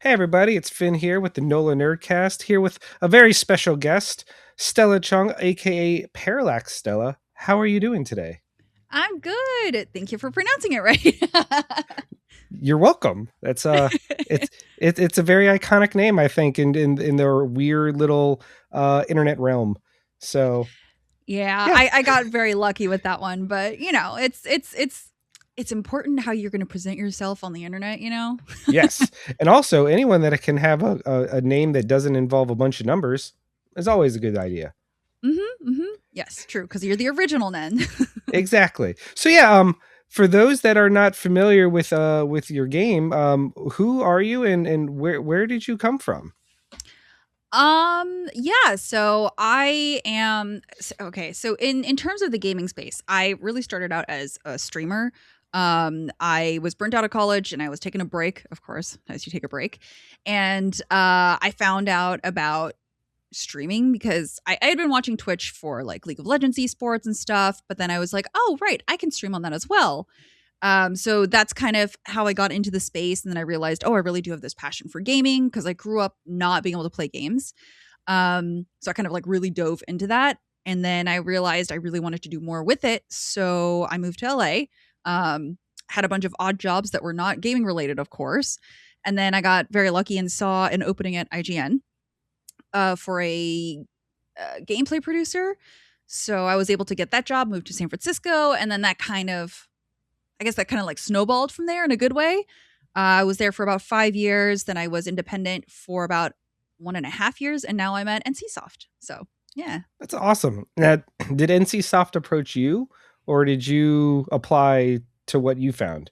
Hey everybody, it's Finn here with the NOLAnerdcast, here with a very special guest, Stella Chung, aka ParallaxStella. How are you doing today? I'm good. Thank you for pronouncing it right. You're welcome. It's it's a very iconic name, I think, in their weird little internet realm. So Yeah, yeah, I got very lucky with that one, but it's important how you're going to present yourself on the internet. yes, and also anyone that can have a name that doesn't involve a bunch of numbers is always a good idea. Yes, true, because you're the original then. Exactly. So yeah, for those that are not familiar with your game, who are you and where did you come from? Yeah, so okay, so in terms of the gaming space, I really started out as a streamer. I was burnt out of college and I was taking a break, of course, as you take a break. And I found out about streaming because I had been watching Twitch for like League of Legends esports and stuff, but then I was like, oh right, I can stream on that as well. So that's kind of how I got into the space. And then I realized, oh, I really do have this passion for gaming because I grew up not being able to play games. So I kind of like really dove into that. And then I realized I really wanted to do more with it. So I moved to LA, had a bunch of odd jobs that were not gaming related, of course. And then I got very lucky and saw an opening at IGN for a gameplay producer. So I was able to get that job, moved to San Francisco, and then I guess that kind of like snowballed from there in a good way. I was there for about 5 years. Then I was independent for about 1.5 years, and now I'm at NCSoft. So yeah. That's awesome. Now, did NC Soft approach you, or did you apply to what you found?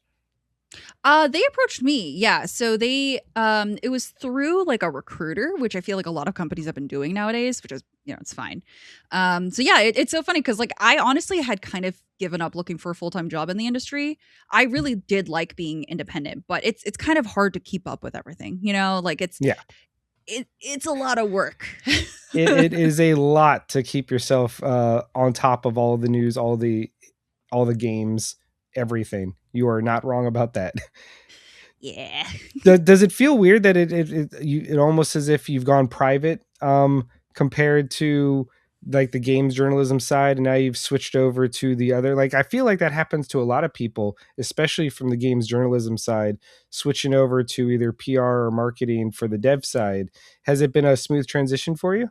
They approached me. Yeah. So it was through like a recruiter, which I feel like a lot of companies have been doing nowadays, which is, it's fine. So yeah, it's so funny because like I honestly had kind of given up looking for a full-time job in the industry. I really did like being independent, but it's kind of hard to keep up with everything, like Yeah, it's a lot of work. it is a lot to keep yourself on top of all the news, all the games, everything. You are not wrong about that. Yeah. Does it feel weird that it almost as if you've gone private compared to like the games journalism side, and now you've switched over to the other? Like I feel like that happens to a lot of people, especially from the games journalism side, switching over to either PR or marketing for the dev side. Has it been a smooth transition for you?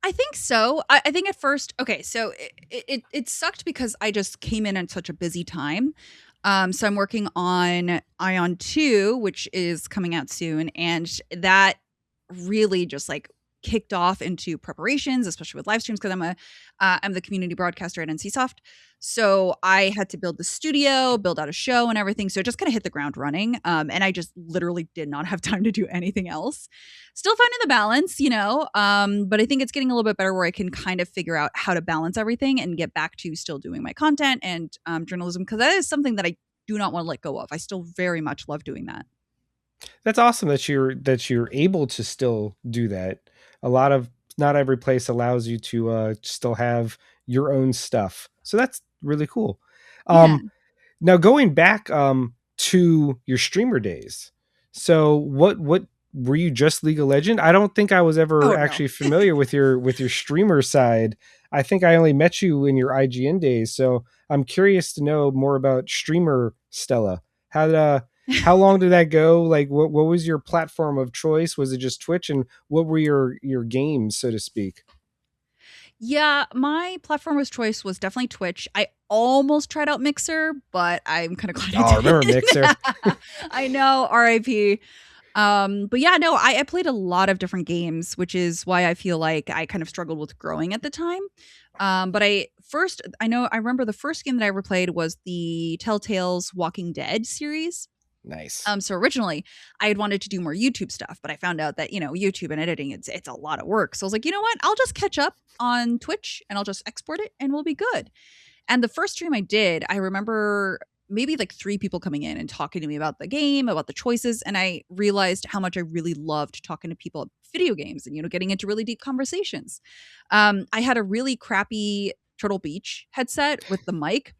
I think so. I think at first, okay, so it sucked because I just came in at such a busy time. So I'm working on Ion 2, which is coming out soon, and that really just like kicked off into preparations, especially with live streams because I'm the community broadcaster at NCSoft. So I had to build the studio, build out a show and everything. So it just kind of hit the ground running. And I just literally did not have time to do anything else. Still finding the balance, but I think it's getting a little bit better where I can kind of figure out how to balance everything and get back to still doing my content and journalism because that is something that I do not want to let go of. I still very much love doing that. That's awesome that you're able to still do that. A lot of Not every place allows you to still have your own stuff. So that's really cool. Yeah. Now going back to your streamer days. So what were you just League of Legend? I don't think I was ever Oh no. actually familiar with your streamer side. I think I only met you in your IGN days. So I'm curious to know more about streamer Stella. How long did that go? Like what was your platform of choice? Was it just Twitch, and what were your games, so to speak? Yeah, my platform of choice was definitely Twitch. I almost tried out Mixer, but I'm kind of glad Oh, I I remember Mixer. didn't. I know, RIP. But yeah, no, I played a lot of different games, which is why I feel like I kind of struggled with growing at the time. But I remember the first game that I ever played was the Telltale's Walking Dead series. Nice. So originally I had wanted to do more YouTube stuff, but I found out that, YouTube and editing, it's a lot of work. So I was like, you know what? I'll just catch up on Twitch and I'll just export it and we'll be good. And the first stream I did, I remember maybe like 3 people coming in and talking to me about the game, about the choices. And I realized how much I really loved talking to people about video games and, getting into really deep conversations. I had a really crappy Turtle Beach headset with the mic.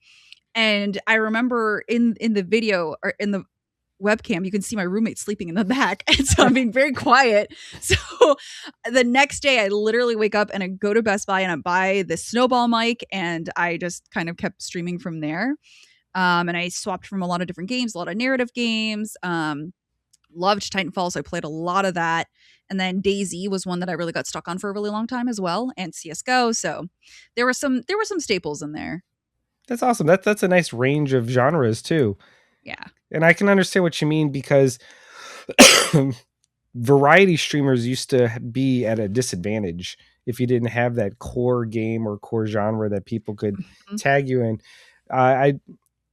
And I remember in the video or in the webcam, you can see my roommate sleeping in the back. And so I'm being very quiet. So the next day, I literally wake up and I go to Best Buy and I buy this snowball mic, and I just kind of kept streaming from there. And I swapped from a lot of different games, a lot of narrative games. Loved Titanfall, so I played a lot of that. And then DayZ was one that I really got stuck on for a really long time as well, and CS:GO. So there were some staples in there. That's awesome. That's a nice range of genres too. Yeah. And I can understand what you mean because variety streamers used to be at a disadvantage if you didn't have that core game or core genre that people could Mhm. tag you in. I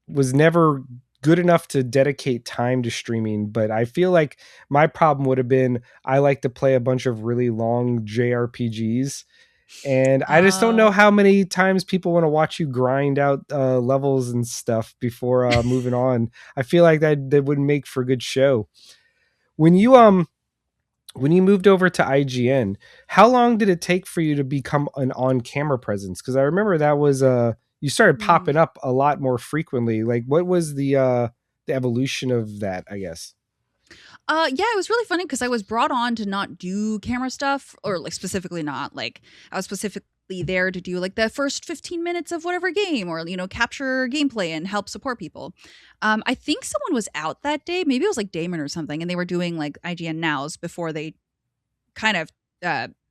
was never good enough to dedicate time to streaming, but I feel like my problem would have been I like to play a bunch of really long JRPGs. And I just don't know Oh. how many times people want to watch you grind out levels and stuff before moving on. I feel like that would make for a good show. When you moved over to IGN, how long did it take for you to become an on-camera presence? Because I remember that was you started Hmm. popping up a lot more frequently. Like, what was the evolution of that? I guess. Yeah, it was really funny because I was brought on to not do camera stuff, or like specifically not like I was specifically there to do like the first 15 minutes of whatever game, or capture gameplay and help support people. I think someone was out that day, maybe it was like Damon or something, and they were doing like IGN Nows before they kind of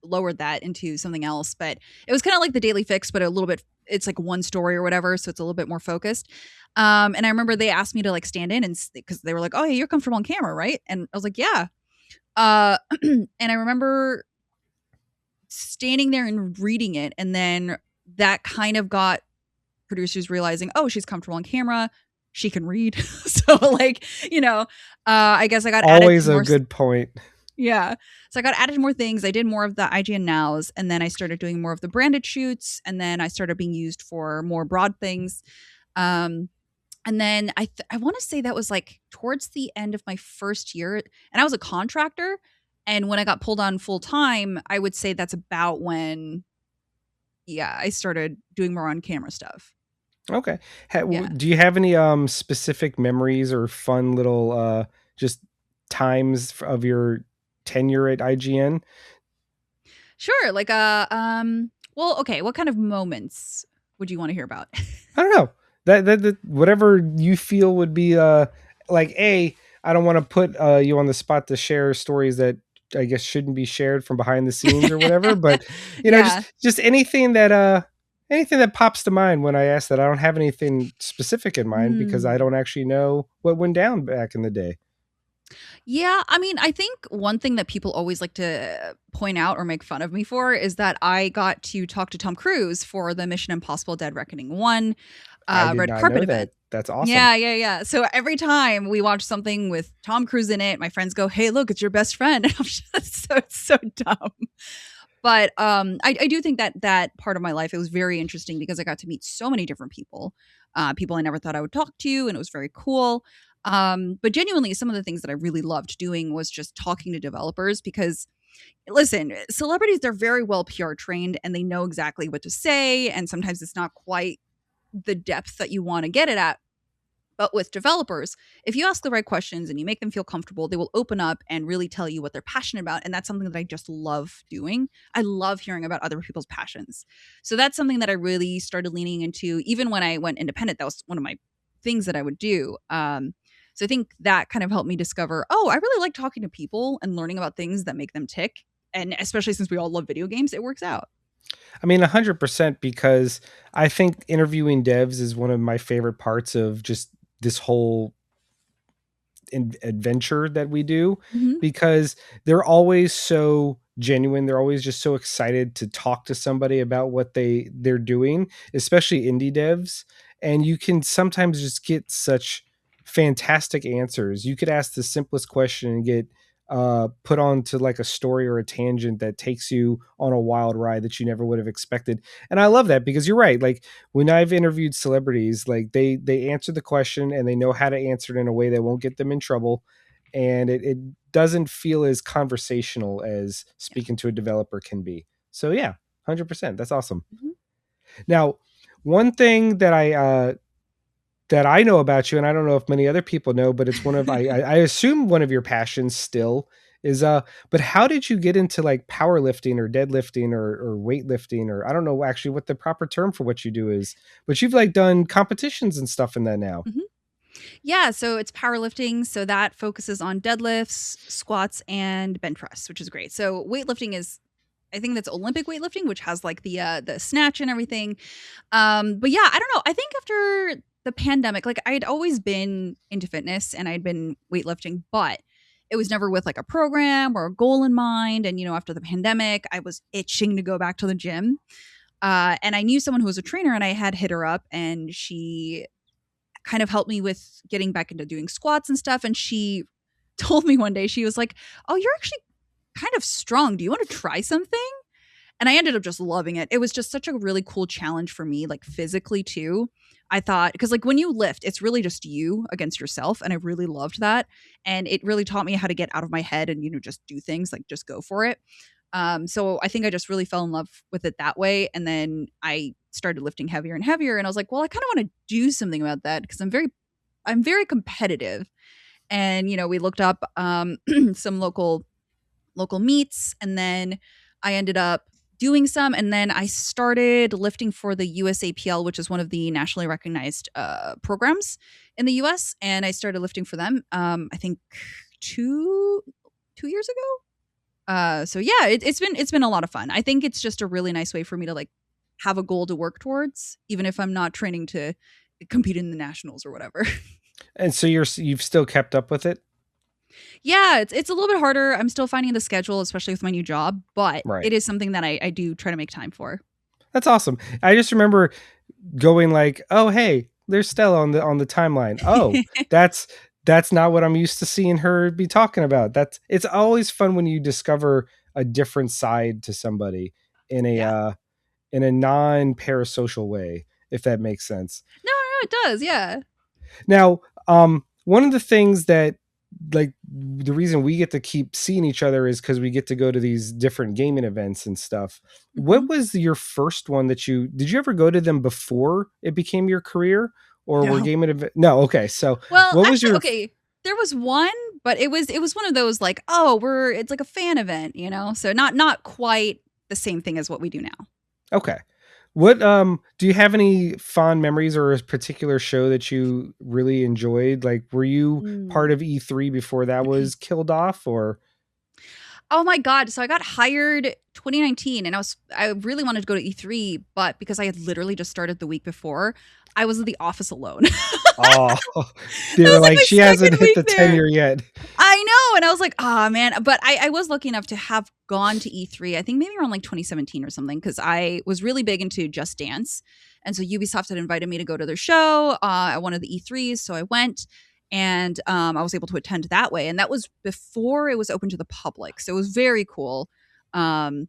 lowered that into something else. But it was kind of like the Daily Fix, but a little bit. It's like one story or whatever, so it's a little bit more focused. And I remember they asked me to like stand in, and because they were like, "Oh, yeah, you're comfortable on camera, right?" And I was like, "Yeah." And I remember standing there and reading it, and then that kind of got producers realizing, "Oh, she's comfortable on camera. She can read." So like, I guess I got added to Always a more. good point. Yeah. So I got added to more things. I did more of the IGN Nows, and then I started doing more of the branded shoots, and then I started being used for more broad things. Um, and then I want to say that was like towards the end of my first year, and I was a contractor. And when I got pulled on full time, I would say that's about when, yeah, I started doing more on camera stuff. Okay. Yeah. Do you have any specific memories or fun little just times of your tenure at IGN? Sure. Like, well, okay. What kind of moments would you want to hear about? I don't know. That whatever you feel would be like I don't want to put you on the spot to share stories that I guess shouldn't be shared from behind the scenes or whatever, but Yeah. just anything that pops to mind when I ask that. I don't have anything specific in mind because I Hmm. don't actually know what went down back in the day. Yeah, I mean, I think one thing that people always like to point out or make fun of me for is that I got to talk to Tom Cruise for the Mission Impossible Dead Reckoning 1 I did red not carpet know event. that. That's awesome. Yeah, yeah, yeah. So every time we watch something with Tom Cruise in it, my friends go, "Hey, look, it's your best friend." And I'm just so dumb. But I do think that that part of my life, it was very interesting because I got to meet so many different people, people I never thought I would talk to, and it was very cool. But genuinely, some of the things that I really loved doing was just talking to developers because, listen, celebrities, they're very well PR trained and they know exactly what to say. And sometimes it's not quite the depth that you want to get it at. But with developers, if you ask the right questions and you make them feel comfortable, they will open up and really tell you what they're passionate about. And that's something that I just love doing. I love hearing about other people's passions. So that's something that I really started leaning into. Even when I went independent, that was one of my things that I would do. So I think that kind of helped me discover, oh, I really like talking to people and learning about things that make them tick. And especially since we all love video games, it works out. I mean, 100% because I think interviewing devs is one of my favorite parts of just this whole adventure that we do Hmm. because they're always so genuine. They're always just so excited to talk to somebody about what they're doing, especially indie devs. And you can sometimes just get such fantastic answers. You could ask the simplest question and get put onto like a story or a tangent that takes you on a wild ride that you never would have expected. And I love that because you're right. Like when I've interviewed celebrities, like they answer the question and they know how to answer it in a way that won't get them in trouble. And it doesn't feel as conversational as Yeah. speaking to a developer can be. So yeah, 100%. That's awesome. Mhm. Now, one thing that I that I know about you, and I don't know if many other people know, but it's one of I assume one of your passions still is but how did you get into like powerlifting or deadlifting or weightlifting, or I don't know actually what the proper term for what you do is, but you've like done competitions and stuff in that now. Mhm. Yeah, so it's powerlifting. So that focuses on deadlifts, squats, and bench press, which is great. So weightlifting is, I think that's Olympic weightlifting, which has like the snatch and everything. But yeah, I don't know. I think after the pandemic, like I had always been into fitness and I'd been weightlifting, but it was never with like a program or a goal in mind. And after the pandemic, I was itching to go back to the gym. And I knew someone who was a trainer, and I had hit her up, and she kind of helped me with getting back into doing squats and stuff. And she told me one day, she was like, "Oh, you're actually kind of strong. Do you want to try something?" And I ended up just loving it. It was just such a really cool challenge for me, like physically too. I thought, because like when you lift, it's really just you against yourself. And I really loved that. And it really taught me how to get out of my head and, just do things, like just go for it. So I think I just really fell in love with it that way. And then I started lifting heavier and heavier. And I was like, well, I kind of want to do something about that because I'm very competitive. And, we looked up some local meets, and then I ended up doing some, and then I started lifting for the USAPL, which is one of the nationally recognized programs in the US, and I started lifting for them. I think two years ago. So yeah, it's been a lot of fun. I think it's just a really nice way for me to like have a goal to work towards, even if I'm not training to compete in the nationals or whatever. And so you've still kept up with it? Yeah, it's a little bit harder. I'm still finding the schedule, especially with my new job, but Right. it is something that I do try to make time for. That's awesome. I just remember going like, "Oh, hey, there's Stella on the timeline. Oh, that's that's not what I'm used to seeing her be talking about." That's it's always fun when you discover a different side to somebody in a Yeah. in a non-parasocial way, if that makes sense. No, no, it does. Yeah. Now, one of the things that like the reason we get to keep seeing each other is because we get to go to these different gaming events and stuff. Mhm. What was your first one that you did you ever go to them before it became your career? Or were No. gaming event? No, okay. So Well, what was actually, your okay. There was one, but it was one of those like, oh, it's like a fan event. So not quite the same thing as what we do now. okay? What do you have any fond memories or a particular show that you really enjoyed? Like were you part Mm. of E3 before that was killed off or Oh my god! So I got hired 2019, and I really wanted to go to E3, but because I had literally just started the week before, I was in the office alone. oh they That were was like like my she hasn't second hit week the there. tenure yet. I know. And I was like, oh man. But I was lucky enough to have gone to E3, I think maybe around like 2017 or something, because I was really big into Just Dance. And so Ubisoft had invited me to go to their show at one of the E3s. So I went, and I was able to attend that way. And that was before it was open to the public. So it was very cool. Um,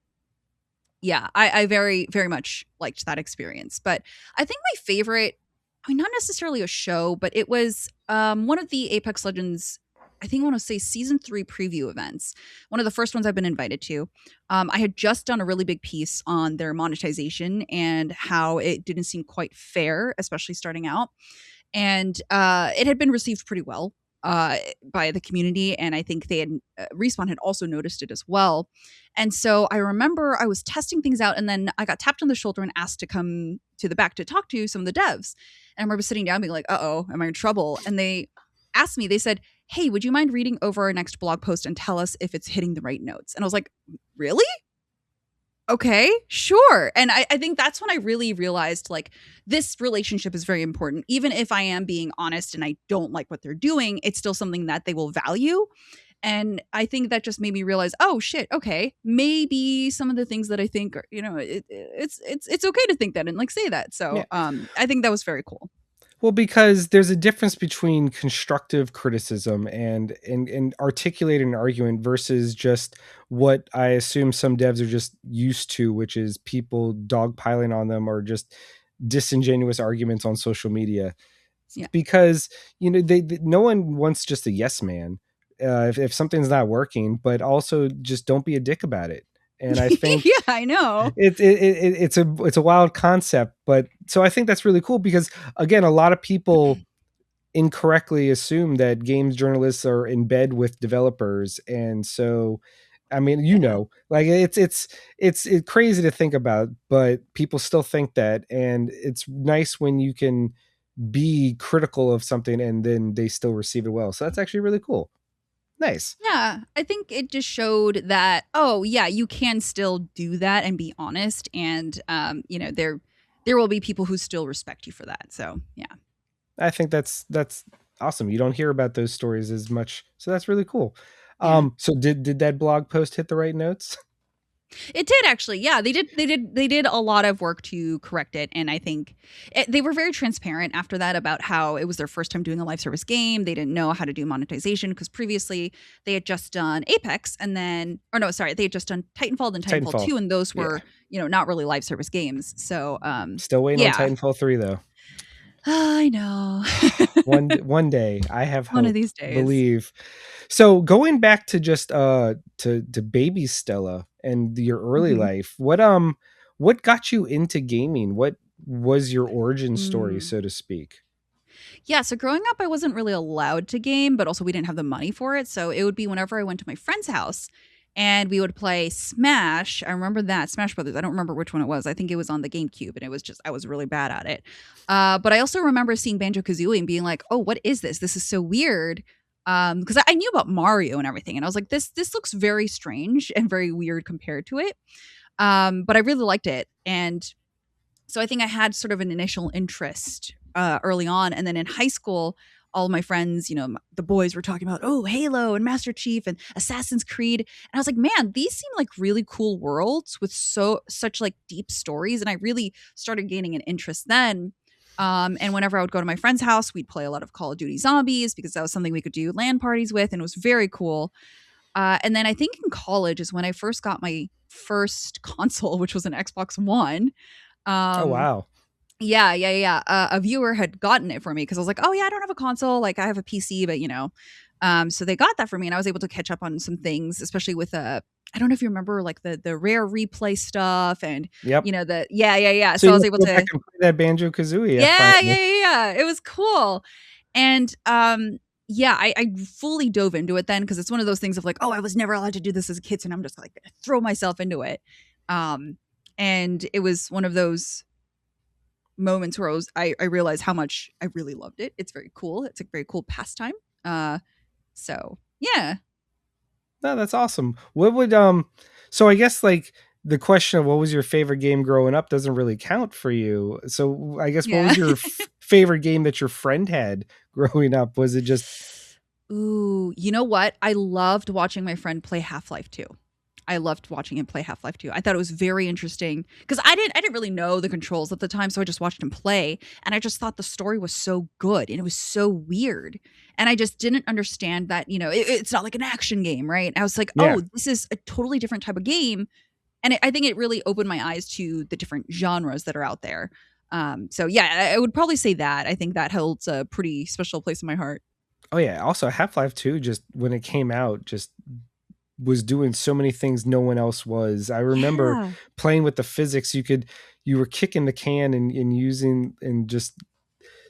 yeah, I very, very much liked that experience. But I think my favorite, I mean, not necessarily a show, but it was one of the Apex Legends, I think I want to say season 3 preview events. One of the first ones I've been invited to. I had just done a really big piece on their monetization and how it didn't seem quite fair, especially starting out. And it had been received pretty well by the community, and I think they had Respawn had also noticed it as well. And so I remember I was testing things out, and then I got tapped on the shoulder and asked to come to the back to talk to some of the devs. And I remember sitting down, being like, "Uh oh, am I in trouble?" And they asked me, they said, "Hey, would you mind reading over our next blog post and tell us if it's hitting the right notes?" And I was like, "Really? Okay, sure." And I think that's when I really realized like this relationship is very important. Even if I am being honest and I don't like what they're doing, it's still something that they will value. And I think that just made me realize, oh shit, okay, maybe some of the things that I think are, it's okay to think that and like say that. So Yeah. I think that was very cool. Well, because there's a difference between constructive criticism and articulating an argument versus just what I assume some devs are just used to, which is people dogpiling on them or just disingenuous arguments on social media. Yeah. Because no one wants just a yes man if something's not working, but also just don't be a dick about it. And I think Yeah, I know. it's a wild concept, but so I think that's really cool because again, a lot of people incorrectly assume that games journalists are in bed with developers, and so I mean, Yeah. like it's crazy to think about, but people still think that, and it's nice when you can be critical of something and then they still receive it well. So that's actually really cool. Nice. Yeah, I think it just showed that, oh yeah, you can still do that and be honest, and there will be people who still respect you for that. So yeah, I think that's awesome. You don't hear about those stories as much, so that's really cool. yeah. So did that blog post hit the right notes? It did actually. Yeah, they did a lot of work to correct it, and I think they were very transparent after that about how it was their first time doing a live service game. They didn't know how to do monetization because previously they had just done Apex and then, or no, sorry, they had just done Titanfall, then Titanfall Titanfall. 2, and those Yeah. were, not really live service games. So, Still waiting on yeah. Titanfall 3 though. I know. One day, I have One of hope. these days. Believe. So going back to just to baby Stella and your early Mhm. life, what got you into gaming? What was your origin story, Mm. so to speak? Yeah, so growing up, I wasn't really allowed to game, but also we didn't have the money for it. So it would be whenever I went to my friend's house and we would play Smash. I remember that Smash Brothers. I don't remember which one it was. I think it was on the GameCube, and it was just I was really bad at it. But I also remember seeing Banjo Kazooie and being like, "Oh, what is this? This is so weird." Because I knew about Mario and everything, and I was like, "This looks very strange and very weird compared to it." But I really liked it, and so I think I had sort of an initial interest early on, and then in high school, all of my friends, the boys were talking about, oh, Halo and Master Chief and Assassin's Creed, and I was like, man, these seem like really cool worlds with such like deep stories, and I really started gaining an interest then. And whenever I would go to my friend's house, we'd play a lot of Call of Duty Zombies because that was something we could do LAN parties with, and it was very cool. And then I think in college is when I first got my first console, which was an Xbox One. Oh Um, wow. yeah, yeah, yeah. A viewer had gotten it for me because I was like, "Oh yeah, I don't have a console. Like I have a PC, but so they got that for me, and I was able to catch up on some things, especially with I don't know if you remember like the rare replay stuff, and Yep. the yeah, yeah, yeah. So So I you was have able to go back to and play that Banjo Kazooie yeah, yeah, finally. yeah, yeah. It was cool, and yeah, I fully dove into it then because it's one of those things of like, oh, I was never allowed to do this as a kid, and I'm just like gonna throw myself into it. Um, and it was one of those moments where I realized how much I really loved it. It's very cool. It's a very cool pastime. So yeah. No, that's awesome. What would so I guess like the question of what was your favorite game growing up doesn't really count for you. So I guess what Yeah. was your favorite game that your friend had growing up? Was it just Ooh, you know what? I loved watching my friend play Half-Life 2. I loved watching him play Half-Life 2. I thought it was very interesting because I didn't really know the controls at the time, so I just watched him play and I just thought the story was so good and it was so weird. And I just didn't understand that, it's not like an action game, right? I was like, yeah. "Oh, this is a totally different type of game." And I think it really opened my eyes to the different genres that are out there. So yeah, I would probably say that. I think that holds a pretty special place in my heart. Oh yeah. Also Half-Life 2 just when it came out just was doing so many things no one else was. I remember Yeah. playing with the physics. You were kicking the can and using and just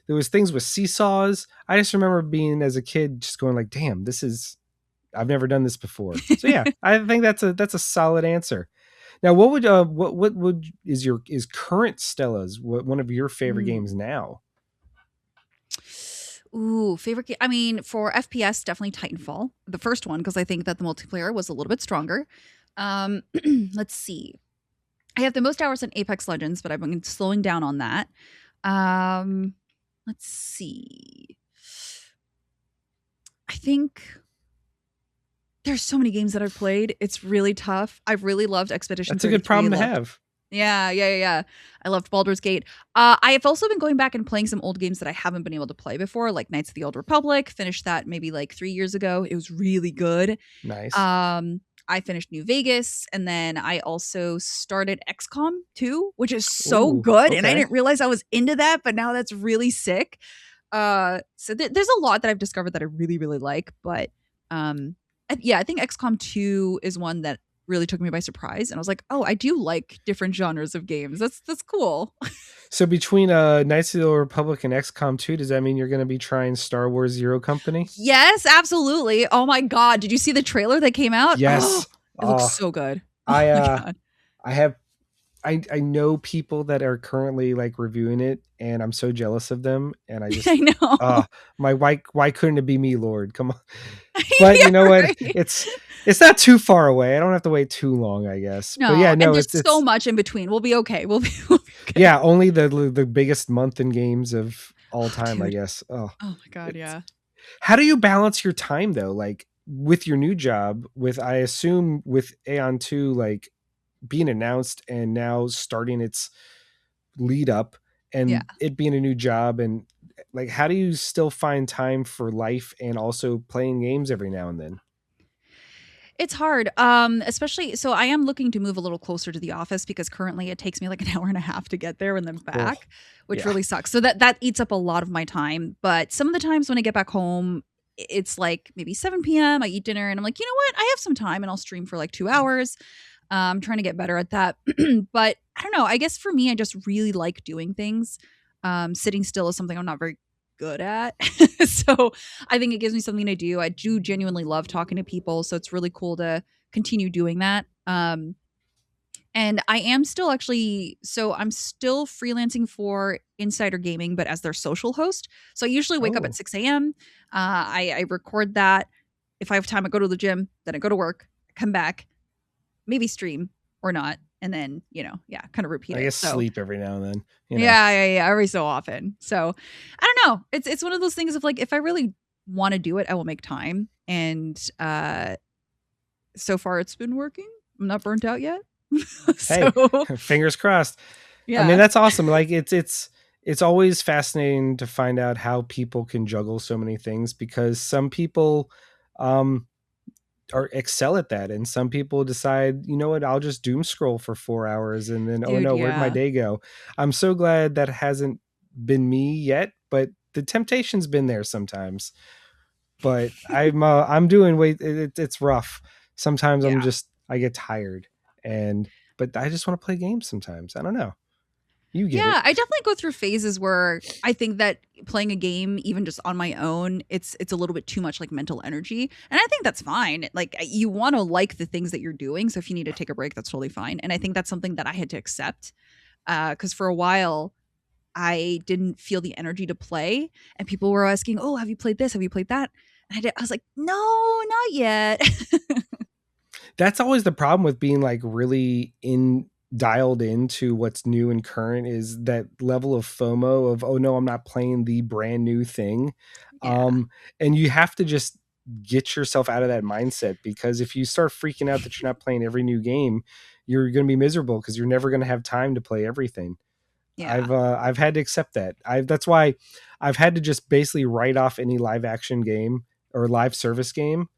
there was things with seesaws. I just remember being as a kid just going like, damn, this is I've never done this before. So yeah, I think that's a solid answer. Now, what would is current Stella's one of your favorite Mm. games now? Ooh, favorite game. I mean, for FPS, definitely Titanfall, the first one, because I think that the multiplayer was a little bit stronger. Um, let's see. I have the most hours in Apex Legends, but I've been slowing down on that. Um, let's see. I think there's so many games that I've played. It's really tough. I've really loved Expedition That's a good 33. problem to Loved have. Yeah, yeah, yeah, yeah. I loved Baldur's Gate. I have also been going back and playing some old games that I haven't been able to play before, like Knights of the Old Republic. Finished that maybe like 3 years ago. It was really good. Nice. I finished New Vegas, and then I also started XCOM 2, which is so Ooh, good. And I okay. didn't realize I was into that, but now that's really sick. So there's a lot that I've discovered that I really, really like. But yeah, I think XCOM 2 is one that really took me by surprise. And I was like, oh, I do like different genres of games. That's cool. So between Knights of the Old Republic and XCOM 2, does that mean you're going to be trying Star Wars Zero Company? Yes, absolutely. Oh my god, did you see the trailer that came out? Oh, Yes. it looks so good. Oh I my uh god. I have I know people that are currently like reviewing it, and I'm so jealous of them, and I I just know. my why couldn't it be me, Lord? Come on. But Yeah, you know what? right. It's not too far away. I don't have to wait too long, I guess. But yeah, No, and no, there's so it's much in between. We'll be okay. We'll be okay. yeah, only the biggest month in games of all Oh, time, I dude. guess. Oh, Oh my god, it's yeah. how do you balance your time though? Like with your new job, with I assume with Aeon 2 like being announced and now starting its lead up Yeah. and it being a new job and like how do you still find time for life and also playing games every now and then? It's hard. Especially so I am looking to move a little closer to the office because currently it takes me like an hour and a half to get there and then Oh, back, which yeah. really sucks. So that eats up a lot of my time. But some of the times when I get back home, it's like maybe 7 p.m. I eat dinner and I'm like, you know what? I have some time and I'll stream for like 2 hours. I'm trying to get better at that. But I don't know. I guess for me, I just really like doing things. Sitting still is something I'm not very good at. So I think it gives me something to do. I do genuinely love talking to people. So it's really cool to continue doing that. And I am still actually, so I'm still freelancing for Insider Gaming, but as their social host. So I usually wake up at Oh, 6 a.m. I record that. If I have time, I go to the gym, then I go to work, come back, maybe stream or not. And then, yeah, kind of repeat I it. guess So sleep every now and then, you know. yeah, every so often. So I don't know. It's one of those things of like, if I really want to do it, I will make time. And so far it's been working. I'm not burnt out yet. So Hey, fingers crossed. I mean, yeah. that's awesome. Like it's always fascinating to find out how people can juggle so many things because some people um are excel at that and some people decide, you know what, I'll just doom scroll for 4 hours and then oh Dude, no, where'd my yeah. day go? I'm so glad that hasn't been me yet, but the temptation's been there sometimes. But I'm doing it's rough. Sometimes Yeah. I get tired and but I just want to play games sometimes. I don't know. You get it. Yeah, I definitely go through phases where I think that playing a game, even just on my own, it's a little bit too much like mental energy, and I think that's fine. Like you want to like the things that you're doing, so if you need to take a break, that's totally fine. And I think that's something that I had to accept because for a while I didn't feel the energy to play, and people were asking, "Oh, have you played this? Have you played that?" And I was like, "No, not yet." That's always the problem with being like really in dialed into what's new and current is that level of FOMO of oh no, I'm not playing the brand new thing. Yeah, And you have to just get yourself out of that mindset because if you start freaking out that you're not playing every new game, you're going to be miserable because you're never going to have time to play everything. yeah, I've had to accept that. That's why I've had to just basically write off any live action game or live service game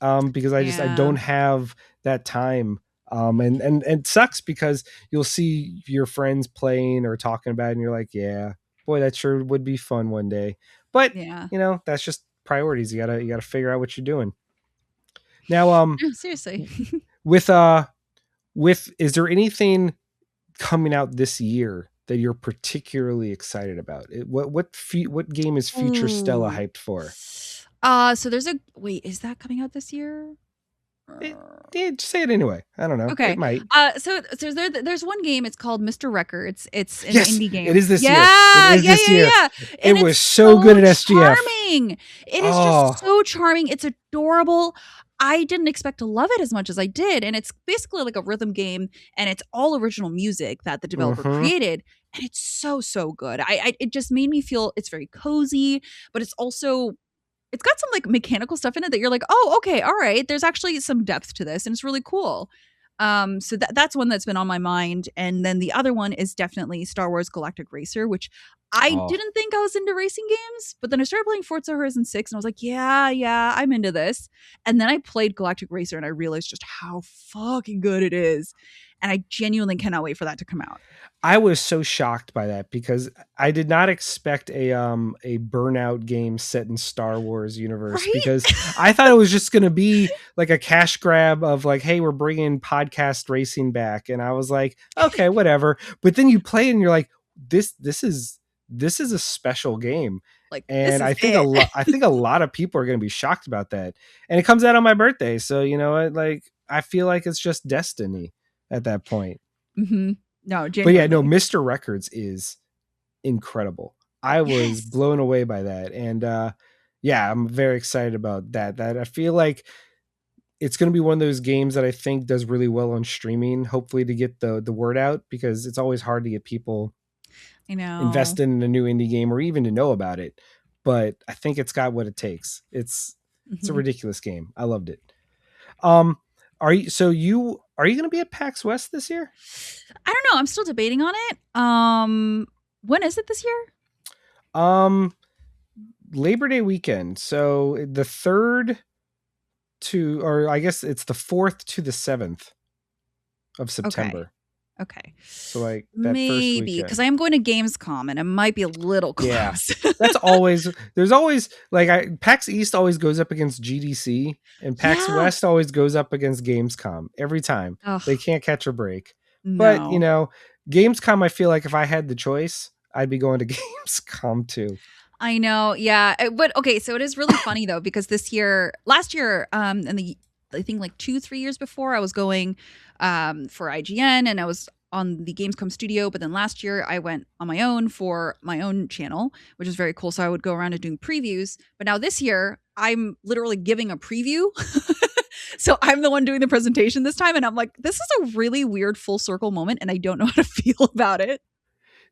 because I yeah, don't have that time. And it sucks because you'll see your friends playing or talking about it and you're like, yeah, boy, that sure would be fun one day. But yeah. you know, that's just priorities. You gotta figure out what you're doing. Now, No, seriously. with with is there anything coming out this year that you're particularly excited about? What game is future Stella Ooh. hyped for? So there's a wait, is that coming out this year? It, just say it anyway. I don't know. It Okay. might. There's one game. It's called Mr. Records. It's an Yes, indie it game. is this year. It Yeah, is yeah, this yeah, year. yeah. It And was it's so good so at SGF. charming. It is Oh, just so charming. It's adorable. I didn't expect to love it as much as I did. And it's basically like a rhythm game, and it's all original music that the developer mm-hmm. created. And it's so, so good. It just made me feel it's very cozy, but it's got some like mechanical stuff in it that you're like, oh, okay, all right. There's actually some depth to this, and it's really cool. So that's one that's been on my mind, and then the other one is definitely Star Wars Galactic Racer, which I Oh, didn't think I was into racing games, but then I started playing Forza Horizon 6, and I was like, yeah, I'm into this. And then I played Galactic Racer, and I realized just how fucking good it is. and I genuinely cannot wait for that to come out. I was so shocked by that because I did not expect a Burnout game set in Star Wars universe, Right? because I thought it was just going to be like a cash grab of like, hey, we're bringing podcast racing back, and I was like, okay, whatever. But then you play and you're like, this is a special game. Like, this And is it. I think a lot of people are going to be shocked about that. And it comes out on my birthday, so you know, like I feel like it's just destiny at that point. Mm-hmm. No, But yeah, no, genuinely. Mr. Records is incredible. I was Yes. blown away by that. And yeah, I'm very excited about that. That I feel like it's going to be one of those games that I think does really well on streaming, hopefully to get the word out, because it's always hard to get people I know. invested in a new indie game or even to know about it. But I think it's got what it takes. It's a Mm-hmm. ridiculous game. I loved it. Um are you going to be at PAX West this year? I don't know. I'm still debating on it. When is it this year? Um Labor Day weekend. So the 3rd to, or I guess it's the 4th to the 7th of Okay. September. Okay. So like that first Maybe because weekend. I am going to Gamescom and it might be a little Yeah. close. That's always, there's always like PAX East always goes up against GDC, and PAX Yeah. West always goes up against Gamescom every time. They Oh, can't catch a break. But, you no. know, Gamescom, I feel like if I had the choice, I'd be going to Gamescom too. I know. Yeah. But okay, so it is really funny though because last year and the I think like 2-3 years before I was going for IGN and I was on the Gamescom studio, but then last year I went on my own for my own channel, which is very cool. So I would go around and doing previews. But now this year I'm literally giving a preview. So I'm the one doing the presentation this time and I'm like, this is a really weird full circle moment and I don't know how to feel about it.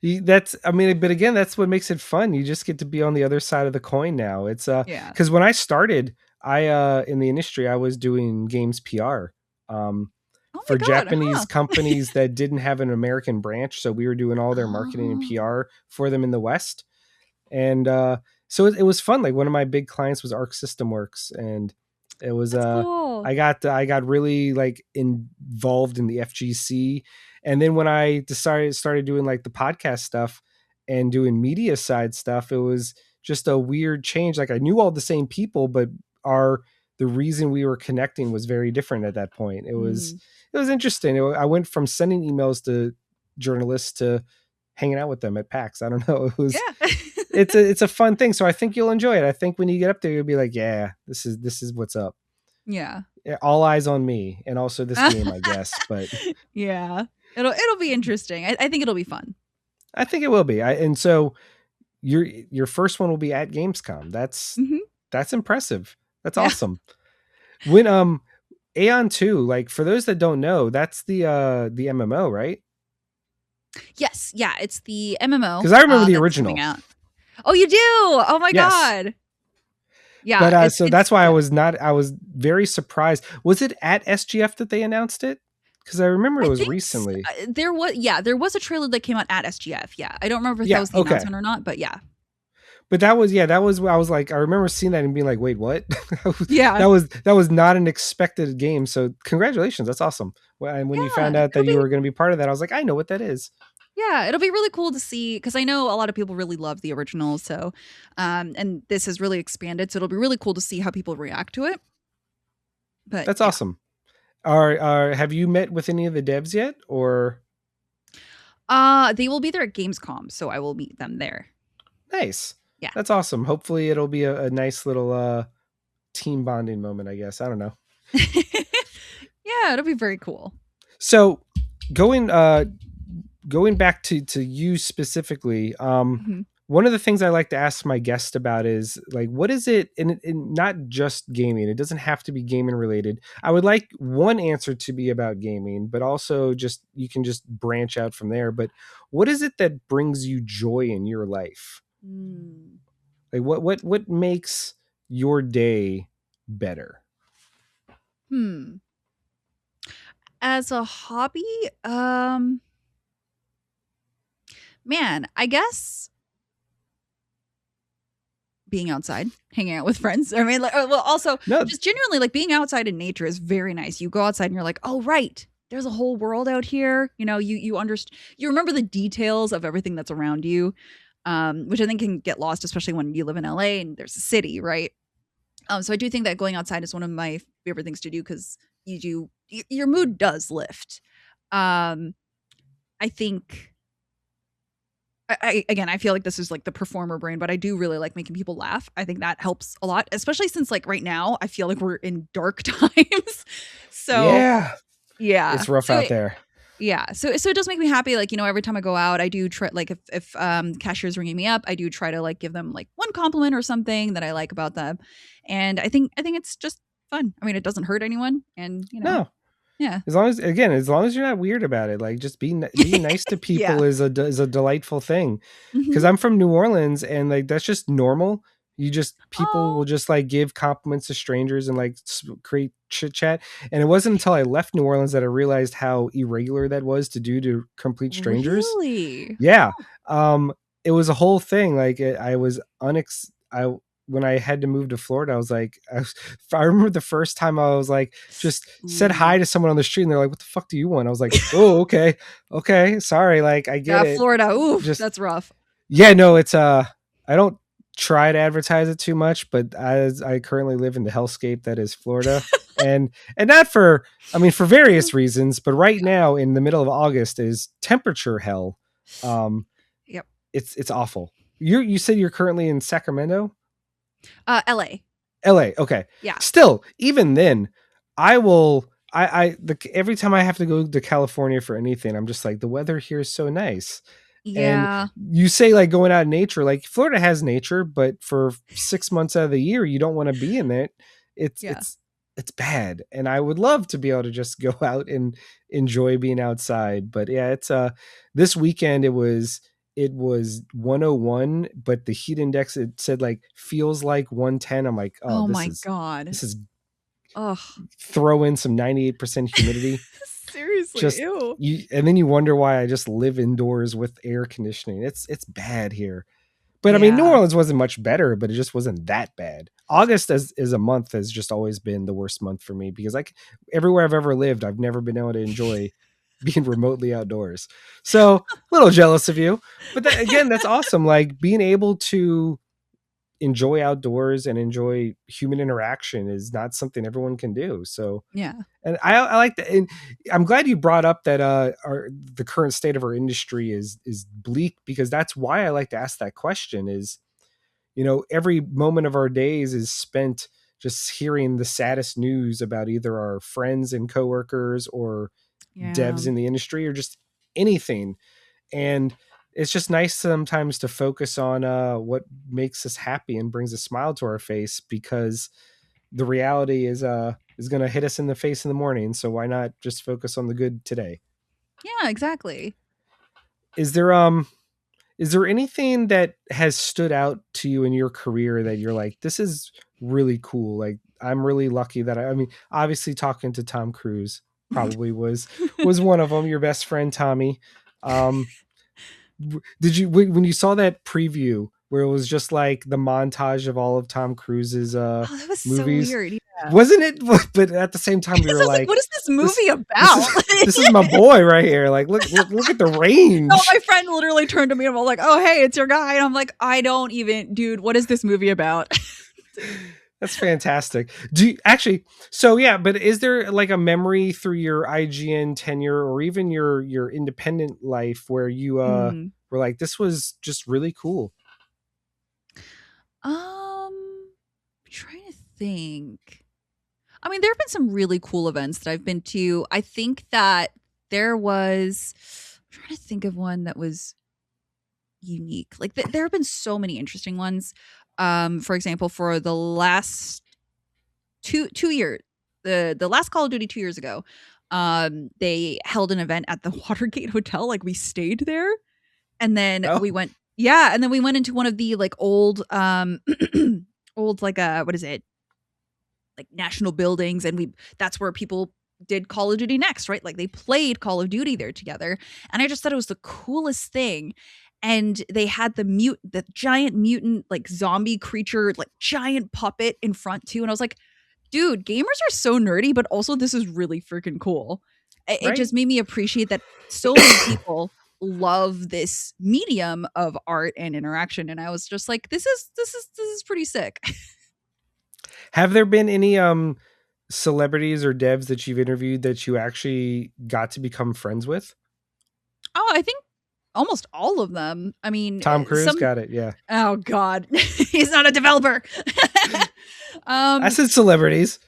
That's, I mean, but again, that's what makes it fun. You just get to be on the other side of the coin now. It's Yeah. because when I started, I in the industry, I was doing games PR um Oh my for god, Japanese huh? companies that didn't have an American branch, so we were doing all their marketing and Oh, PR for them in the West. And so it was fun. Like one of my big clients was Arc System Works, and it was that's cool. I got really like involved in the FGC. And then when I started doing like the podcast stuff and doing media side stuff, it was just a weird change. Like I knew all the same people, but our the reason we were connecting was very different at that point. Mm. It was interesting. I went from sending emails to journalists to hanging out with them at PAX. I don't know. Yeah. It's a fun thing. So I think you'll enjoy it. I think when you get up there, you'll be like, yeah, this is what's up. Yeah. Yeah, all eyes on me, and also this game, I guess. But Yeah. It'll be interesting. I think it'll be fun. I think it will be. And so your first one will be at Gamescom. Mhm. That's impressive. That's Yeah. awesome. When Aion 2, like for those that don't know, that's the MMO, right? Yes. Yeah, it's the MMO Because I remember the that's coming original. out. Oh, you do? Oh my Yes. god. Yeah, But so it's that's why yeah. I was very surprised. Was it at SGF that they announced it? Because I remember it I was think recently. there was a trailer that came out at SGF. Yeah. I don't remember if that Yeah, was the okay. announcement or not, but yeah. But that was I was like, I remember seeing that and being like, wait, what? Yeah. That was not an expected game. So congratulations, that's awesome. And when you Yeah. found out that It'll you be were going to be part of that, I was like, I know what that is. Yeah, it'll be really cool to see because I know a lot of people really love the original. So, and this has really expanded. So it'll be really cool to see how people react to it. But That's yeah, awesome. Have you met with any of the devs yet, or they will be there at Gamescom, so I will meet them there. nice? Yeah, That's awesome. Hopefully, it'll be a nice little team bonding moment. I guess I don't know. yeah, it'll be very cool. So going going back to you specifically, Mhm. one of the things I like to ask my guest about is like, what is it, and not just gaming, it doesn't have to be gaming related. I would like one answer to be about gaming, but also just, you can just branch out from there. But what is it that brings you joy in your life? Mm. Like what makes your day better? Hmm. As a hobby, man, I guess being outside, hanging out with friends. I mean, like, well, also No, just genuinely like being outside in nature is very nice. You go outside and you're like, oh, right. there's a whole world out here. You understand, you remember the details of everything that's around you, which I think can get lost, especially when you live in LA and there's a city, right? So I do think that going outside is one of my favorite things to do because your mood does lift. Um, I think again, I feel like this is like the performer brain, but I do really like making people laugh. I think that helps a lot, especially since like right now, I feel like we're in dark times. So Yeah, yeah, it's rough out there. yeah, so it does make me happy. Like every time I go out, I do try like if cashier's ringing me up, I do try to like give them like one compliment or something that I like about them, and I think it's just fun. I mean, it doesn't hurt anyone, and No, yeah, as long as you're not weird about it, like just being nice to yeah, people is a delightful thing. hmm Because I'm from New Orleans, and like that's just normal. You just people will oh, just like give compliments to strangers and like create chit chat. And it wasn't until I left New Orleans that I realized how irregular that was to do to complete strangers. really? Yeah. Um, it was a whole thing. Like I was I when I had to move to Florida, I was like, I remember the first time I was like, just said Ooh. hi to someone on the street, and they're like, "What the fuck do you want?" I was like, "Oh, okay, okay, sorry, like I get Yeah, it." Florida. Ooh, Just that's rough. yeah, no, it's I don't try to advertise it too much, but as I currently live in the hellscape that is Florida, and not for I mean for various reasons, but right Yeah. now in the middle of August is temperature hell. Um, Yep. it's awful. You said you're currently in Sacramento? LA. LA. Okay. Yeah. Still, even then, I will every time I have to go to California for anything, I'm just like the weather here is so nice. And Yeah. you say like going out in nature, like Florida has nature, but for 6 months out of the year, you don't want to be in it. It's Yeah. it's it's bad. And I would love to be able to just go out and enjoy being outside. But yeah, it's this weekend it was 101, but the heat index it said like feels like 110. I'm like, oh, Oh this my is god. this is Ugh. throw in some 98% humidity. Seriously. Just Ew. you and then you wonder why I just live indoors with air conditioning. It's bad here. But I mean New Yeah. Orleans wasn't much better, but it just wasn't that bad. August as is a month has just always been the worst month for me because like everywhere I've ever lived, I've never been able to enjoy being remotely outdoors. So a little jealous of you. But that, again, that's awesome. Like being able to enjoy outdoors and enjoy human interaction is not something everyone can do. So Yeah. and I like that. And I'm glad you brought up that the current state of our industry is bleak because that's why I like to ask that question is, every moment of our days is spent just hearing the saddest news about either our friends and coworkers or Yeah. devs in the industry or just anything. And it's just nice sometimes to focus on what makes us happy and brings a smile to our face because the reality is going to hit us in the face in the morning. So why not just focus on the good today? Yeah, exactly. Is there is there anything that has stood out to you in your career that you're like this is really cool? Like I'm really lucky that I mean obviously talking to Tom Cruise probably was one of them, your best friend Tommy. Um did you when you saw that preview where it was just like the montage of all of Tom Cruise's Oh, that was so movies? weird. Yeah. Wasn't it? But at the same time, we Because were I was like, what like, is this "This, movie this about? is this is my boy right here. Like, look at the No, range. my friend literally turned to me and was like, oh, hey, it's your guy. And I'm like, I don't even, dude, what is this movie about? That's fantastic. Do you actually? So yeah, but is there like a memory through your IGN tenure or even your independent life where you Mm. were like, this was just really cool? Trying to think. I mean, there have been some really cool events that I've been to. I think that there was, I'm trying to think of one that was unique. Like, there have been so many interesting ones. For example, for the last two years, the last Call of Duty 2 years ago, they held an event at the Watergate Hotel. Like, we stayed there, and then we Oh, went. Yeah, and then we went into one of the like old, old like what is it? Like national buildings, and we that's where people did Call of Duty next, right? Like they played Call of Duty there together. And I just thought it was the coolest thing. And they had the giant mutant like zombie creature, like giant puppet in front too. And I was like, dude, gamers are so nerdy, but also this is really freaking cool. it right? just made me appreciate that so many people love this medium of art and interaction, and I was just like, this is pretty sick. Have there been any celebrities or devs that you've interviewed that you actually got to become friends with? Oh, I think almost all of them. I mean, Tom Cruise, some got it. Yeah, oh god, he's not a developer. I um said celebrities.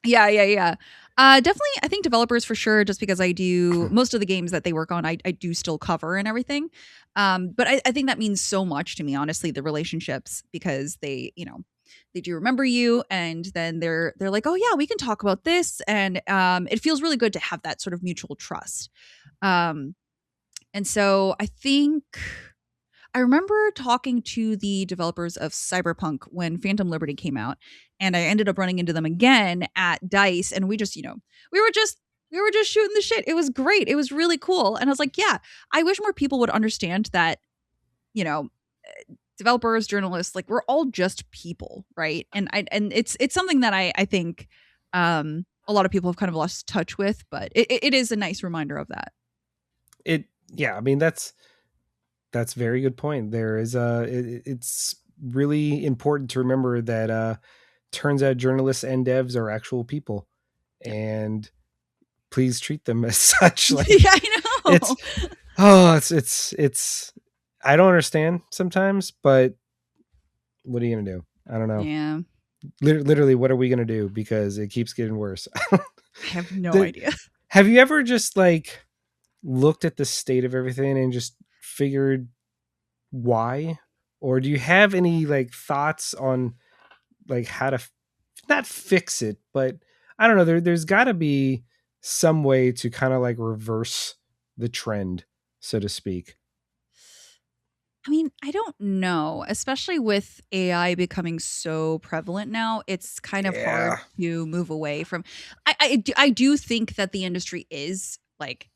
yeah, yeah, yeah. Definitely, I think developers for sure, just because I do most of the games that they work on, I do still cover and everything. But I think that means so much to me, honestly, the relationships, because they, they do remember you, and then they're like, oh yeah, we can talk about this, and it feels really good to have that sort of mutual trust. Um, and so I remember talking to the developers of Cyberpunk when Phantom Liberty came out, and I ended up running into them again at DICE, and we just, we were just we were just shooting the shit. It was great. It was really cool. And I was like, yeah, I wish more people would understand that, you know, developers, journalists, like, we're all just people, right? And it's something that I think a lot of people have kind of lost touch with, but it is a nice reminder of that. Yeah, I mean that's a very good point. There is it's really important to remember that turns out journalists and devs are actual people, Yeah. and please treat them as such. Yeah, Like, I it's know. it's I don't understand sometimes, but what are you gonna do? I don't know. Yeah. Literally, what are we gonna do? Because it keeps getting worse. I have no The- idea. have you ever just like looked at the state of everything and just figured why? Or do you have any like thoughts on like how to not fix it, but I don't know, there's got to be some way to kind of like reverse the trend, so to speak. I mean, I don't know, especially with AI becoming so prevalent now, it's kind of hard Yeah. to move away from. I do think that the industry is like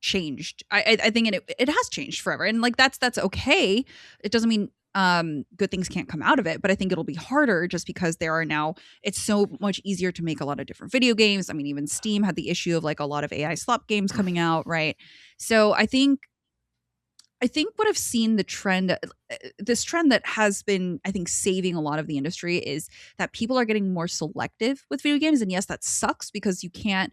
changed. I think it has changed forever, and like that's okay. It doesn't mean good things can't come out of it, but I think it'll be harder just because there are now, it's so much easier to make a lot of different video games. I mean, even Steam had the issue of like a lot of AI slop games coming out, right? So I think what I've seen this trend that has been, I think, saving a lot of the industry is that people are getting more selective with video games. And yes, that sucks because you can't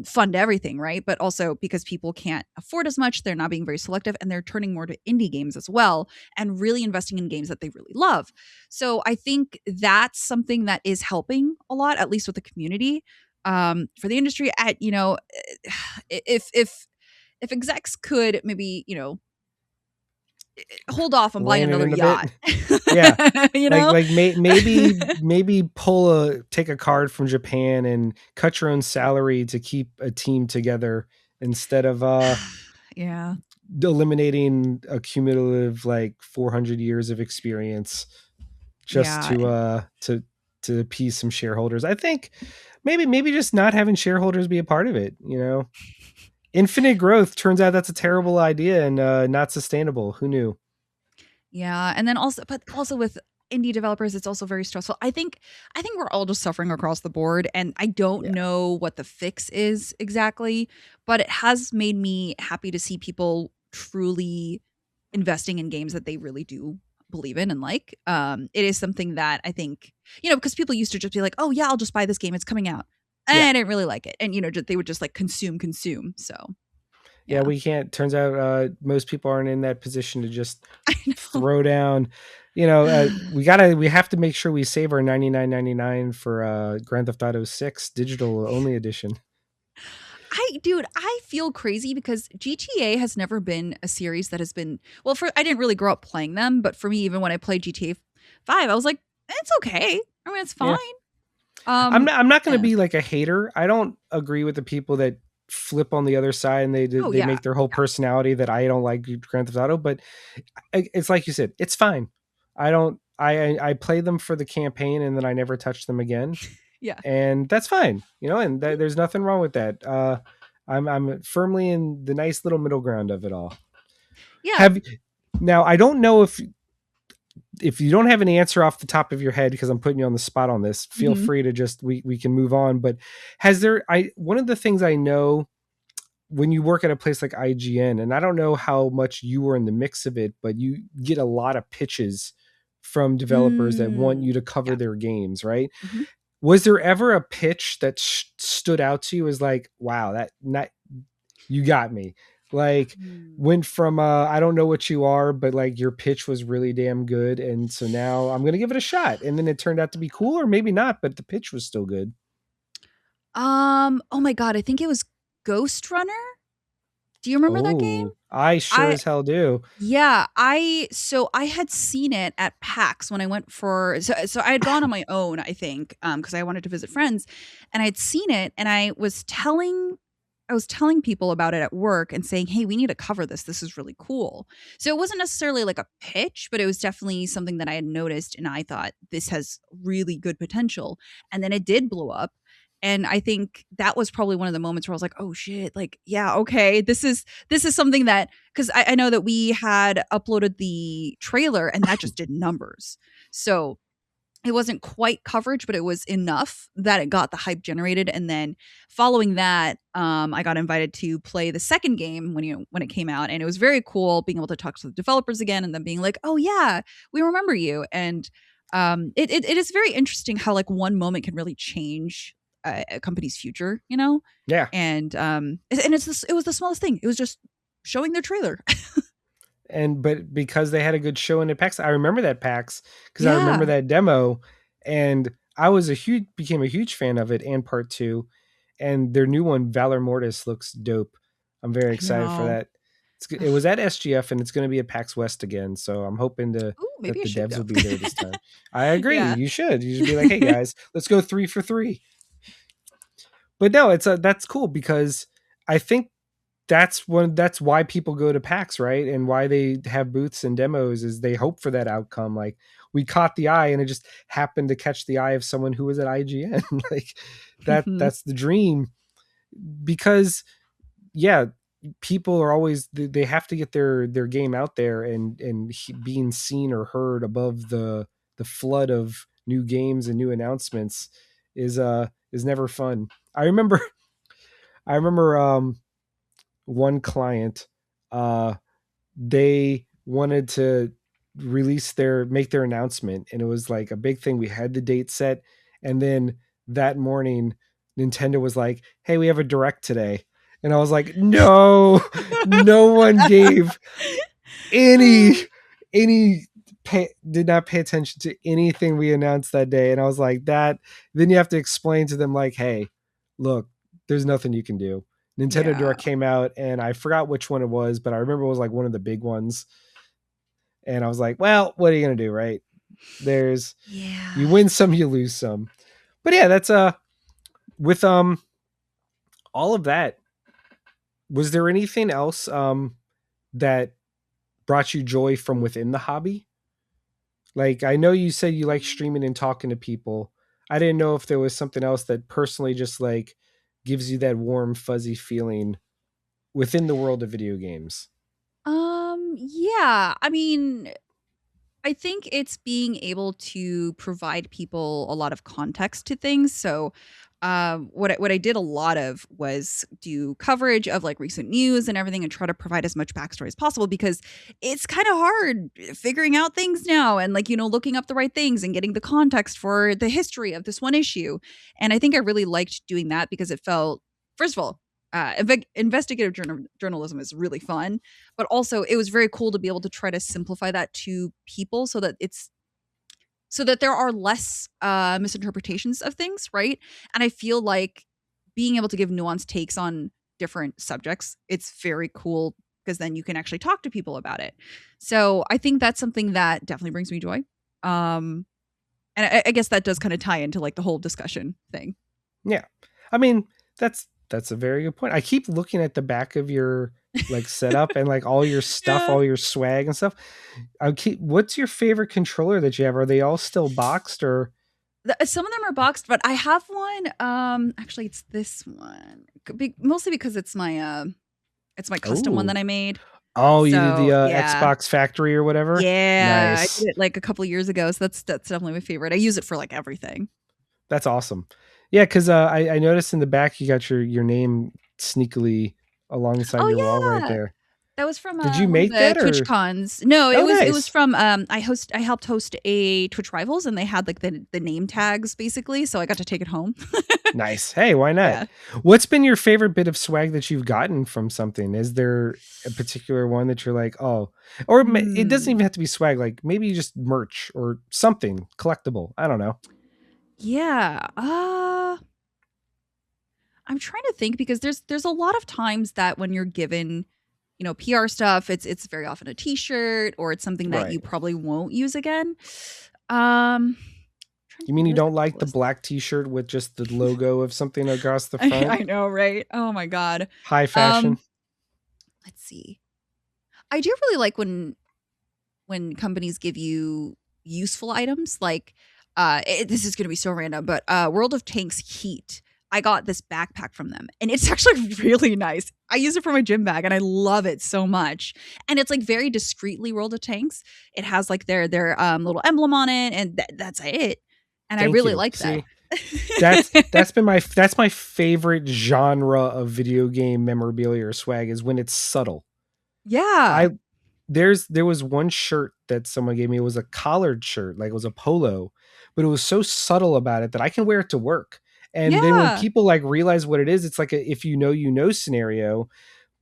fund everything, right? But also because people can't afford as much, they're not being very selective, and they're turning more to indie games as well and really investing in games that they really love. So I think that's something that is helping a lot, at least with the community. For the industry, at if execs could maybe hold off on buying Rein it another in a bit. yacht. Yeah. you Like know? maybe take a card from Japan and cut your own salary to keep a team together instead of Yeah. eliminating a cumulative like 400 years of experience just Yeah. to appease some shareholders. I think maybe just not having shareholders be a part of it, you know. Infinite growth, turns out that's a terrible idea and not sustainable. Who knew? Yeah. And then also with indie developers, it's also very stressful. I think we're all just suffering across the board, and I don't Yeah. know what the fix is exactly, but it has made me happy to see people truly investing in games that they really do believe in and like. It is something that I think, because people used to just be like, oh yeah, I'll just buy this game, it's coming out. And Yeah. I didn't really like it. And they would just like consume. So Yeah, yeah. we can't. Turns out most people aren't in that position to just I know. throw down. We have to make sure we save our 99.99 for Grand Theft Auto 6 digital only edition. I feel crazy because GTA has never been a series that has been, well, I didn't really grow up playing them, but for me, even when I played GTA 5, I was like, it's okay. I mean, it's fine. Yeah. I'm not going to Yeah. be like a hater. I don't agree with the people that flip on the other side and Oh they yeah. make their whole personality that I don't like Grand Theft Auto, but it's like you said, it's fine. I don't I play them for the campaign and then I never touch them again, Yeah. and that's fine, and there's nothing wrong with that. I'm firmly in the nice little middle ground of it all. Yeah. Have Now, I don't know if you don't have an answer off the top of your head, because I'm putting you on the spot on this, feel Mhm. free to just we can move on. But has there I one of the things I know when you work at a place like IGN, and I don't know how much you were in the mix of it, but you get a lot of pitches from developers that want you Mm, to cover yeah. their games, right? Mhm. Was there ever a pitch that stood out to you as like, wow, that not you got me? Like Mm. went from I don't know what you are, but like your pitch was really damn good, and so now I'm gonna give it a shot, and then it turned out to be cool, or maybe not, but the pitch was still good. Oh my god, I think it was Ghost Runner? Do you remember that game? Oh, I sure I as hell do. Yeah, I had seen it at PAX when I went for so I had gone on my own, I think, because I wanted to visit friends, and I'd seen it, and I was telling people about it at work and saying, "Hey, we need to cover this. This is really cool." So it wasn't necessarily like a pitch, but it was definitely something that I had noticed, and I thought this has really good potential. And then it did blow up. And I think that was probably one of the moments where I was like, "Oh shit! Like, yeah, okay, this is something that because I know that we had uploaded the trailer and that just did numbers. So it wasn't quite coverage, but it was enough that it got the hype generated. And then following that, I got invited to play the second game when it came out, and it was very cool being able to talk to the developers again and then being like, "Oh yeah, we remember you." And it is very interesting how like one moment can really change a company's future, you know. Yeah. And it was the smallest thing. It was just showing their trailer. And but because they had a good show in the PAX, I remember that PAX because I remember Yeah, that demo, and I was a huge became a huge fan of it and part two, and their new one Valor Mortis looks dope. I'm very I excited for know. that. It was at SGF and it's going to be at PAX West again, so I'm hoping to Ooh, maybe that I the should devs go. will be there this time. I agree. Yeah. You should be like, hey guys, let's go 3 for 3. But no, it's that's cool because I think that's why people go to PAX, right? And why they have booths and demos is they hope for that outcome. Like we caught the eye and it just happened to catch the eye of someone who was at IGN. Like that's the dream because yeah, people are always they have to get their game out there and being seen or heard above the flood of new games and new announcements is never fun. I remember one client uh they wanted to make their announcement, and it was like a big thing. We had the date set, and then that morning Nintendo was like, hey, we have a direct today, and I was like, no. No one gave any any did not pay attention to anything we announced that day, and I was like, that then you have to explain to them like, hey, look, there's nothing you can do. Nintendo Yeah. Direct came out and I forgot which one it was, but I remember it was like one of the big ones, and I was like, well, what are you going to do, right? There's you Yeah. win some, you lose some. But yeah, that's with all of that, was there anything else that brought you joy from within the hobby? Like I know you said you like streaming and talking to people. I didn't know if there was something else that personally just like gives you that warm fuzzy feeling within the world of video games. Yeah. I mean, I think it's being able to provide people a lot of context to things. So, what I did a lot of was do coverage of like recent news and everything, and try to provide as much backstory as possible because it's kind of hard figuring out things now and like looking up the right things and getting the context for the history of this one issue. And I think I really liked doing that because it felt, first of all, investigative journalism is really fun, but also it was very cool to be able to try to simplify that to people so that there are less misinterpretations of things, right? And I feel like being able to give nuanced takes on different subjects, it's very cool because then you can actually talk to people about it. So I think that's something that definitely brings me joy. Um, and I guess that does kind of tie into like the whole discussion thing. Yeah. I mean, that's a very good point. I keep looking at the back of your like setup and like all your stuff, Yeah. all your swag and stuff. I keep What's your favorite controller that you have? Are they all still boxed or Some of them are boxed, but I have one. Actually, it's this one. Mostly because it's my custom one oh. that I made. Oh, you did the So yeah, Xbox Factory or whatever? yeah, I Nice. did it like a couple of years ago. So that's definitely my favorite. I use it for like everything. That's awesome. Yeah, because I noticed in the back you got your name sneakily alongside your wall right Oh yeah. there. That was from Did you one of make the that Twitch or? cons. No, Oh, it was nice. from I helped host a Twitch Rivals, and they had like the name tags basically, so I got to take it home. Nice. Hey, why not? Yeah. What's been your favorite bit of swag that you've gotten from something? Is there a particular one that you're like, oh, or it doesn't Hmm. even have to be swag, like maybe just merch or something collectible. I don't know. Yeah. I'm trying to think because there's a lot of times that when you're given, PR stuff, it's very often a t-shirt or it's something that Right. you probably won't use again. Trying to You think mean you what is don't on like the the list. black t-shirt with just the logo of something across the I, front? I know, right? Oh my god. High fashion. Um, let's see. I do really like when companies give you useful items like this is going to be so random, but World of Tanks Heat. I got this backpack from them and it's actually really nice. I use it for my gym bag and I love it so much. And it's like very discreetly World of Tanks. It has like their little emblem on it and that's it. And I Thank really you. like that. See, that's my favorite genre of video game memorabilia or swag is when it's subtle. Yeah. I there was one shirt that someone gave me. It was a collared shirt, like it was a polo, but it was so subtle about it that I can wear it to work. And then when Yeah. people like realize what it is, it's like a if you know scenario,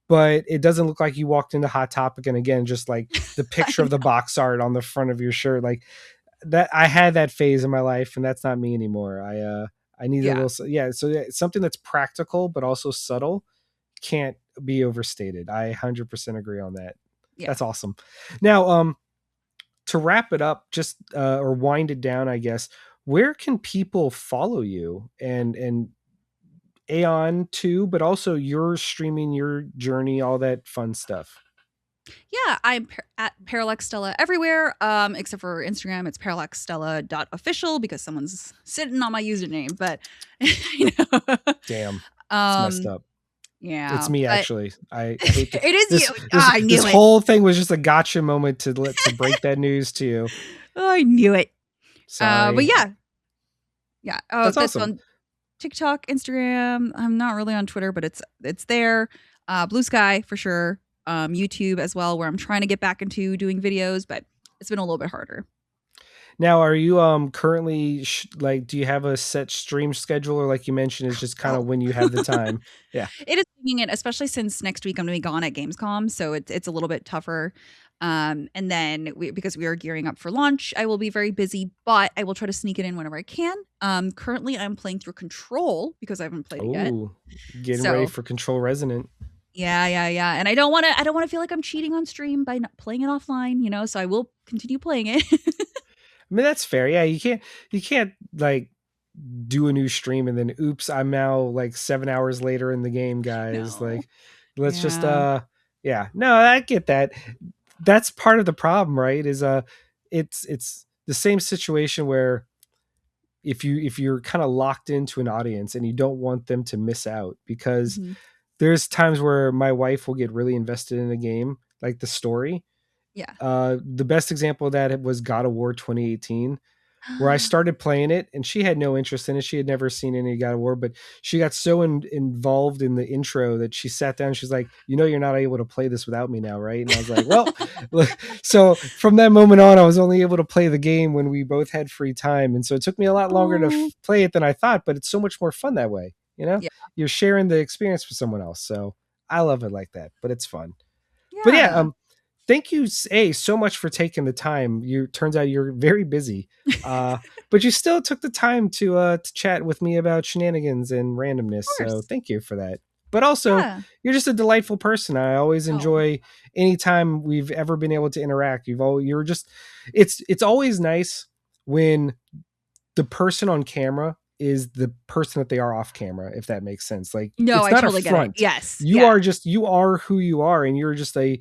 but it doesn't look like you walked into Hot Topic and again just like the I picture of the know. box art on the front of your shirt. Like that I had that phase in my life and that's not me anymore. I need a Yeah. little yeah, so yeah, something that's practical but also subtle can't be overstated. I 100% agree on that. Yeah. That's awesome. Now, to wrap it up, just or wind it down, I guess. Where can people follow you and Aeon too, but also your streaming, your journey, all that fun stuff? Yeah, I'm at ParallaxStella everywhere, except for Instagram. It's ParallaxStella.official because someone's sitting on my username. But you know, Damn, it's messed um, up. It's yeah, me but actually. I hate to, it is you. this Ah, this I this knew it. whole thing was just a gotcha moment to break that news to you. I knew it. But Sorry. yeah, yeah. Oh, That's that's awesome. on TikTok, Instagram. I'm not really on Twitter, but it's there. Blue Sky for sure. YouTube as well, where I'm trying to get back into doing videos, but it's been a little bit harder. Now, are you currently like do you have a set stream schedule or like you mentioned is just kind of No. when you have the time? Yeah. It is winging it, especially since next week I'm going to be gone at Gamescom, so it's a little bit tougher. And then because we are gearing up for launch, I will be very busy, but I will try to sneak it in whenever I can. Currently I'm playing through Control because I haven't played it yet. Oh, getting ready So for Control Resonant. yeah. And I don't want to feel like I'm cheating on stream by not playing it offline, so I will continue playing it. I mean that's fair. Yeah, you can't like do a new stream and then oops, I'm now like 7 hours later in the game, guys. No. Like let's just Yeah. yeah. No, I get that. That's part of the problem, right? Is it's the same situation where if you're kind of locked into an audience and you don't want them to miss out because Mhm. there's times where my wife will get really invested in a game like the story. Yeah. The best example of that was God of War 2018, where I started playing it and she had no interest in it. She had never seen any God of War, but she got so involved in the intro that she sat down. She's like, you're not able to play this without me now, right? And I was like, well, so from that moment on, I was only able to play the game when we both had free time. And so it took me a lot longer to Oh. play it than I thought, but it's so much more fun that way. Yeah. You're sharing the experience with someone else. So I love it like that, but it's fun. But yeah, Yeah. thank you, so much for taking the time. You turns out you're very busy, but you still took the time to chat with me about shenanigans and randomness. Of So course. thank you for that. But also, Yeah. you're just a delightful person. I always Oh. enjoy any time we've ever been able to interact. You're just it's always nice when the person on camera is the person that they are off camera, if that makes sense. Like No, it's I not a totally get it. front. Yes. You Yeah. are just you are who you are, and you're just a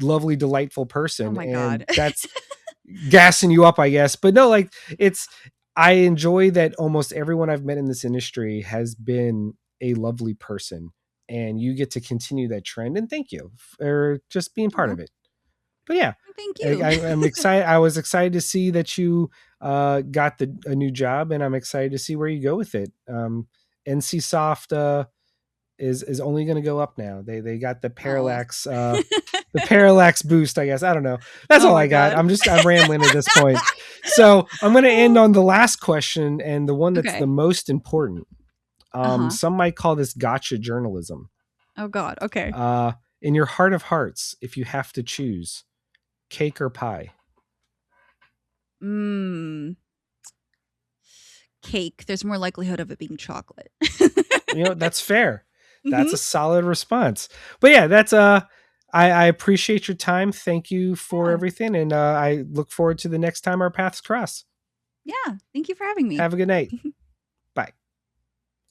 lovely, delightful Oh person, my and god. that's gassing you up, I guess. But no, like it's I enjoy that almost everyone I've met in this industry has been a lovely person, and you get to continue that trend. And thank you for just being part Aw, of it. But yeah, thank you. I'm excited. I was excited to see that you got a new job, and I'm excited to see where you go with it. NC Soft. is only going to go up now. They got Oh. the parallax boost, I guess. I don't know. That's Oh all my I got. god. I'm rambling at this point. So I'm going to end on the last question and the one that's the Okay. most important. Uh-huh. Some might call this gotcha journalism. Oh god. Okay. In your heart of hearts, if you have to choose cake or pie, Mmm. Cake. There's more likelihood of it being chocolate. that's fair. That's Mhm. a solid response. But yeah, I appreciate your time. Thank you for Yeah. everything. And I look forward to the next time our paths cross. Yeah. Thank you for having me. Have a good night.